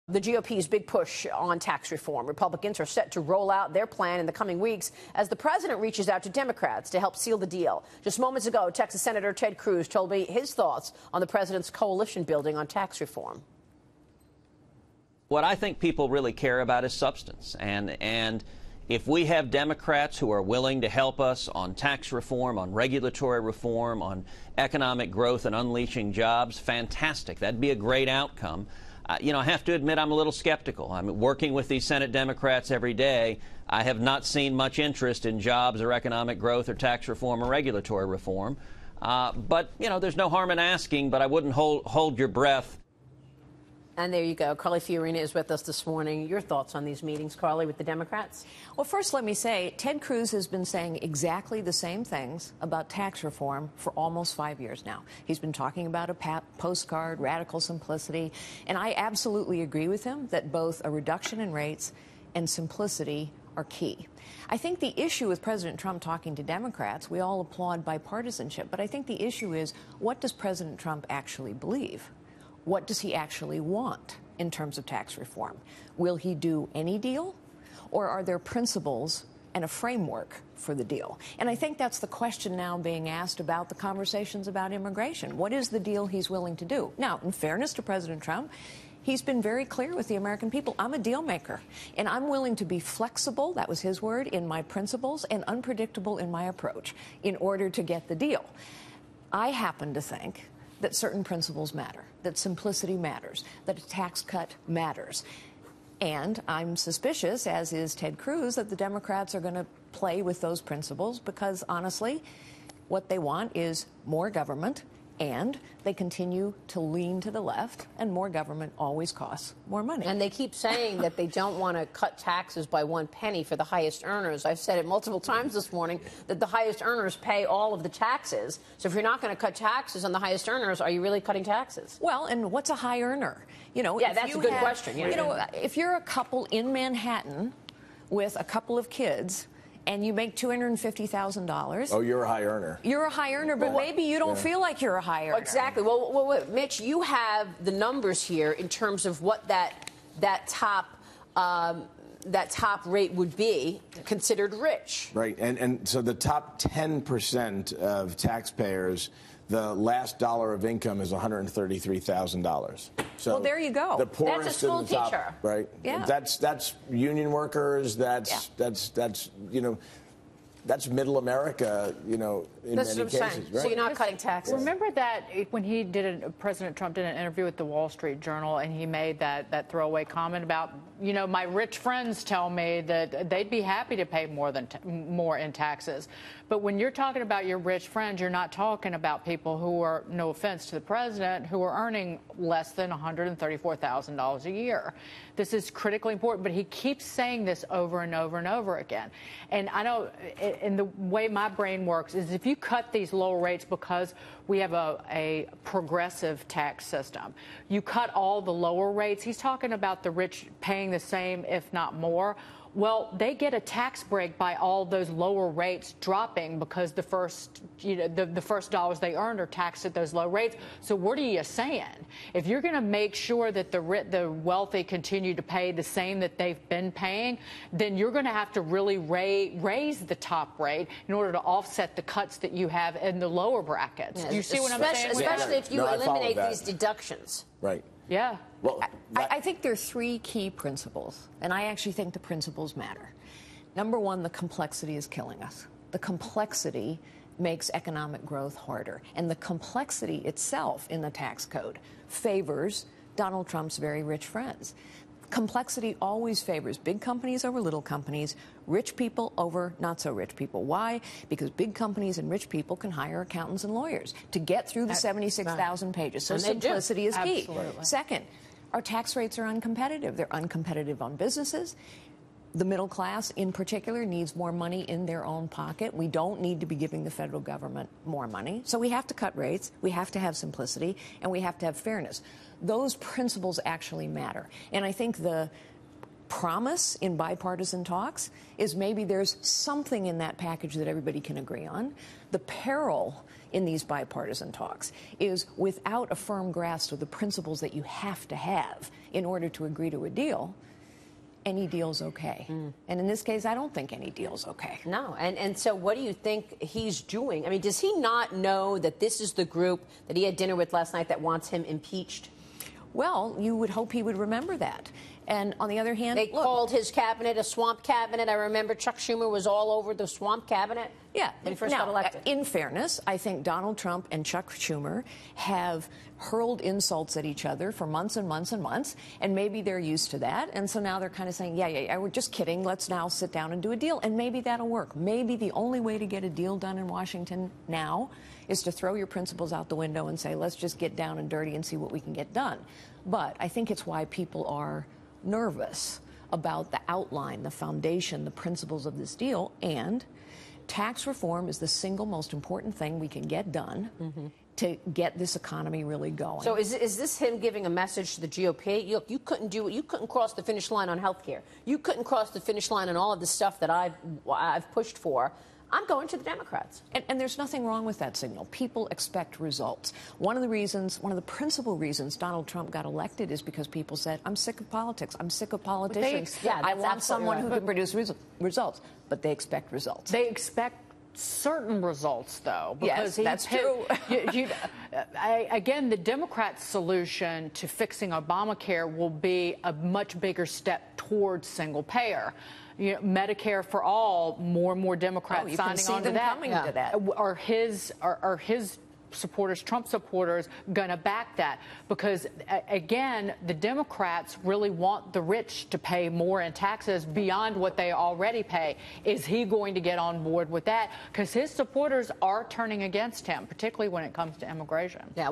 The GOP's big push on tax reform. Republicans are set to roll out their plan in the coming weeks as the president reaches out to Democrats to help seal the deal. Just moments ago, Texas Senator Ted Cruz told me his thoughts on the president's coalition building on tax reform. What I think people really care about is substance. And if we have Democrats who are willing to help us on tax reform, on regulatory reform, on economic growth and unleashing jobs, fantastic. That'd be a great outcome. I have to admit I'm a little skeptical. I'm working with these Senate Democrats every day. I have not seen much interest in jobs or economic growth or tax reform or regulatory reform. But there's no harm in asking, but I wouldn't hold your breath. And there you go. Carly Fiorina is with us this morning. Your thoughts on these meetings, Carly, with the Democrats? Well, first, let me say, Ted Cruz has been saying exactly the same things about tax reform for almost 5 years now. He's been talking about a postcard, radical simplicity, and I absolutely agree with him that both a reduction in rates and simplicity are key. I think the issue with President Trump talking to Democrats, we all applaud bipartisanship, but I think the issue is, what does President Trump actually believe? What does he actually want in terms of tax reform? Will he do any deal? Or are there principles and a framework for the deal? And I think that's the question now being asked about the conversations about immigration. What is the deal he's willing to do? Now, in fairness to President Trump, he's been very clear with the American people. I'm a deal maker, and I'm willing to be flexible, that was his word, in my principles and unpredictable in my approach in order to get the deal. I happen to think that certain principles matter, that simplicity matters, that a tax cut matters. And I'm suspicious, as is Ted Cruz, that the Democrats are going to play with those principles because, honestly, what they want is more government, and they continue to lean to the left, and more government always costs more money. And they keep saying that they don't want to cut taxes by 1 penny for the highest earners. I've said it multiple times this morning that the highest earners pay all of the taxes. So if you're not going to cut taxes on the highest earners, are you really cutting taxes? Well, and what's a high earner? Yeah, that's a good question. If you're a couple in Manhattan with a couple of kids and you make $250,000. Oh, you're a high earner. You're a high earner, but maybe you don't feel like you're a high earner. Exactly. Well, Mitch, you have the numbers here in terms of what that top rate would be considered rich. Right, and so the top 10% of taxpayers, the last dollar of income is $133,000. So well, there you go. The poorest that's a school in the top, teacher, right? Yeah. That's union workers. That's middle America. In that's many cases. Right? So you're not cutting taxes. Remember that when President Trump did an interview with the Wall Street Journal, and he made that throwaway comment about, my rich friends tell me that they'd be happy to pay more in taxes. But when you're talking about your rich friends, you're not talking about people who are, no offense to the president, who are earning less than $134,000 a year. This is critically important, but he keeps saying this over and over and over again. And I know, in the way my brain works, is if you cut these lower rates because we have a progressive tax system, you cut all the lower rates. He's talking about the rich paying the same, if not more. Well, they get a tax break by all those lower rates dropping because the first dollars they earned are taxed at those low rates. So what are you saying? If you're going to make sure that the wealthy continue to pay the same that they've been paying, then you're going to have to really raise the top rate in order to offset the cuts that you have in the lower brackets. Yeah, you see what I'm saying? Especially if you eliminate these deductions. Right. Yeah. Well, I think there are three key principles, and I actually think the principles matter. Number one, the complexity is killing us. The complexity makes economic growth harder, and the complexity itself in the tax code favors Donald Trump's very rich friends. Complexity always favors big companies over little companies, rich people over not so rich people. Why? Because big companies and rich people can hire accountants and lawyers to get through the 76,000 pages. So simplicity is key. Absolutely. Second, our tax rates are uncompetitive. They're uncompetitive on businesses. The middle class, in particular, needs more money in their own pocket. We don't need to be giving the federal government more money. So we have to cut rates, we have to have simplicity, and we have to have fairness. Those principles actually matter. And I think the promise in bipartisan talks is maybe there's something in that package that everybody can agree on. The peril in these bipartisan talks is without a firm grasp of the principles that you have to have in order to agree to a deal, any deal's okay. And in this case, I don't think any deal's okay. No. And so what do you think he's doing? I mean, does he not know that this is the group that he had dinner with last night that wants him impeached? Well, you would hope he would remember that. And on the other hand, they called his cabinet a swamp cabinet. I remember Chuck Schumer was all over the swamp cabinet. Yeah. When he first got elected. In fairness, I think Donald Trump and Chuck Schumer have hurled insults at each other for months and months and months, and maybe they're used to that. And so now they're kind of saying, yeah, we're just kidding. Let's now sit down and do a deal. And maybe that'll work. Maybe the only way to get a deal done in Washington now is to throw your principles out the window and say, let's just get down and dirty and see what we can get done. But I think it's why people are nervous about the outline, the foundation, the principles of this deal. And tax reform is the single most important thing we can get done to get this economy really going. So is this him giving a message to the GOP? Look, you couldn't do it. You couldn't cross the finish line on health care. You couldn't cross the finish line on all of the stuff that I've pushed for. I'm going to the Democrats. And there's nothing wrong with that signal. People expect results. One of the principal reasons Donald Trump got elected is because people said, I'm sick of politics. I'm sick of politicians. I want someone who can produce results. But they expect results. They expect certain results, though. Because yes, that's true. Again, the Democrats' solution to fixing Obamacare will be a much bigger step towards single payer. You know, Medicare for all, more and more Democrats signing on to that. Coming to that. Are his supporters, Trump supporters, going to back that? Because, again, the Democrats really want the rich to pay more in taxes beyond what they already pay. Is he going to get on board with that? Because his supporters are turning against him, particularly when it comes to immigration. Yeah.